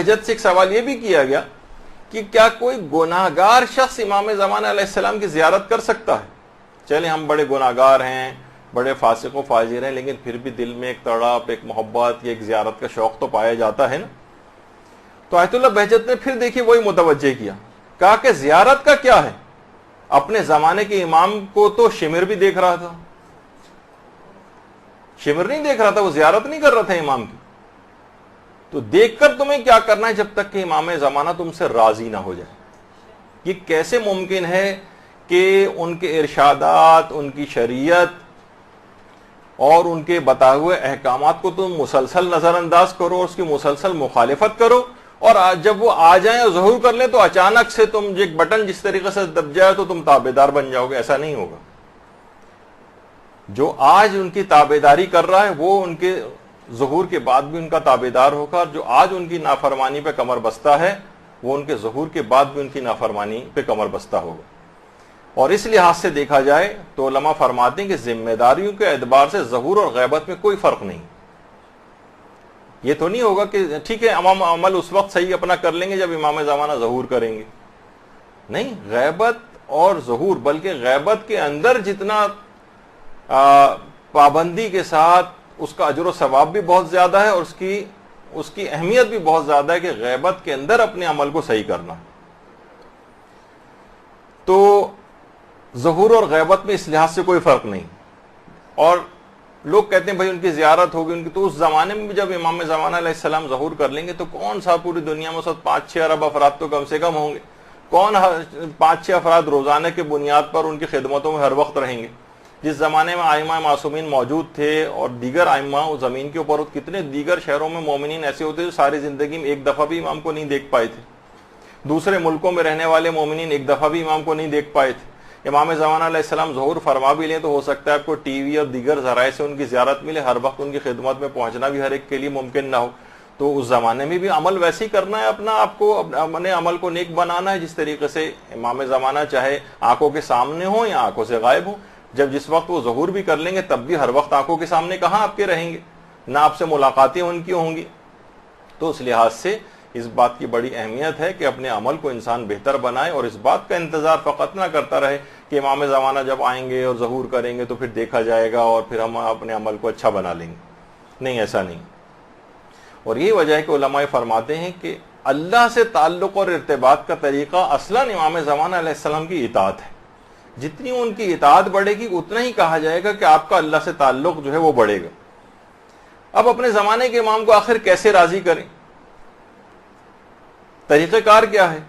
بہجت سے ایک سوال یہ بھی کیا گیا کہ کیا کوئی گناہگار شخص امام زمانہ علیہ السلام کی زیارت کر سکتا ہے؟ چلے ہم بڑے گناہگار ہیں، بڑے فاسق و فاجر ہیں، لیکن پھر بھی دل میں ایک تڑپ، ایک محبت، ایک زیارت کا شوق تو پایا جاتا ہے نا۔ تو آیت اللہ بہجت نے پھر دیکھیے وہی متوجہ کیا، کہا کہ زیارت کا کیا ہے؟ اپنے زمانے کے امام کو تو شمر بھی دیکھ رہا تھا، شمر نہیں دیکھ رہا تھا، وہ زیارت نہیں کر رہا تھا امام کی۔ تو دیکھ کر تمہیں کیا کرنا ہے جب تک کہ امام زمانہ تم سے راضی نہ ہو جائے؟ یہ کیسے ممکن ہے کہ ان کے ارشادات، ان کی شریعت اور ان کے بتائے ہوئے احکامات کو تم مسلسل نظر انداز کرو اور اس کی مسلسل مخالفت کرو، اور جب وہ آ جائیں اور ظہور کر لیں تو اچانک سے تم ایک بٹن جس طریقے سے دب جائے تو تم تابعدار بن جاؤ گے؟ ایسا نہیں ہوگا۔ جو آج ان کی تابعداری کر رہا ہے وہ ان کے ظہور کے بعد بھی ان کا تابعدار ہوگا، اور جو آج ان کی نافرمانی پہ کمر بستہ ہے وہ ان کے ظہور کے بعد بھی ان کی نافرمانی پہ کمر بستہ ہوگا۔ اور اس لحاظ سے دیکھا جائے تو علماء فرماتے ہیں کہ ذمہ داریوں کے اعتبار سے ظہور اور غیبت میں کوئی فرق نہیں۔ یہ تو نہیں ہوگا کہ ٹھیک ہے عمل اس وقت صحیح اپنا کر لیں گے جب امام زمانہ ظہور کریں گے، نہیں، غیبت اور ظہور، بلکہ غیبت کے اندر جتنا پابندی کے ساتھ اس کا اجر و ثواب بھی بہت زیادہ ہے، اور اس کی اہمیت بھی بہت زیادہ ہے کہ غیبت کے اندر اپنے عمل کو صحیح کرنا۔ تو ظہور اور غیبت میں اس لحاظ سے کوئی فرق نہیں۔ اور لوگ کہتے ہیں بھائی ان کی زیارت ہوگی ان کی، تو اس زمانے میں بھی جب امام زمانہ علیہ السلام ظہور کر لیں گے تو کون سا پوری دنیا میں 5-6 ارب افراد تو کم سے کم ہوں گے، کون 5-6 افراد روزانہ کی بنیاد پر ان کی خدمتوں میں ہر وقت رہیں گے؟ جس زمانے میں ائمہ معصومین موجود تھے اور دیگر ائمہ زمین کے اوپر، کتنے دیگر شہروں میں مومنین ایسے ہوتے جو ساری زندگی میں ایک دفعہ بھی امام کو نہیں دیکھ پائے تھے، دوسرے ملکوں میں رہنے والے مومنین ایک دفعہ بھی امام کو نہیں دیکھ پائے تھے۔ امام زمانہ علیہ السلام ظہور فرما بھی لیں تو ہو سکتا ہے آپ کو ٹی وی اور دیگر ذرائع سے ان کی زیارت ملے، ہر وقت ان کی خدمت میں پہنچنا بھی ہر ایک کے لیے ممکن نہ ہو۔ تو اس زمانے میں بھی عمل ویسے ہی کرنا ہے، اپنا آپ کو اپنے عمل کو نیک بنانا ہے جس طریقے سے امام زمانہ چاہے آنکھوں کے سامنے ہو یا آنکھوں سے غائب ہو، جس وقت وہ ظہور بھی کر لیں گے تب بھی ہر وقت آنکھوں کے سامنے کہاں آپ کے رہیں گے، نہ آپ سے ملاقاتیں ان کی ہوں گی۔ تو اس لحاظ سے اس بات کی بڑی اہمیت ہے کہ اپنے عمل کو انسان بہتر بنائے، اور اس بات کا انتظار فقط نہ کرتا رہے کہ امام زمانہ جب آئیں گے اور ظہور کریں گے تو پھر دیکھا جائے گا اور پھر ہم اپنے عمل کو اچھا بنا لیں گے۔ نہیں، ایسا نہیں۔ اور یہ وجہ ہے کہ علماء فرماتے ہیں کہ اللہ سے تعلق اور ارتباط کا طریقہ اصلاً امام زمانہ علیہ السلام کی اطاعت ہے۔ جتنی ان کی اطاعت بڑھے گی اتنا ہی کہا جائے گا کہ آپ کا اللہ سے تعلق جو ہے وہ بڑھے گا۔ اب اپنے زمانے کے امام کو آخر کیسے راضی کریں؟ طریقہ کار کیا ہے؟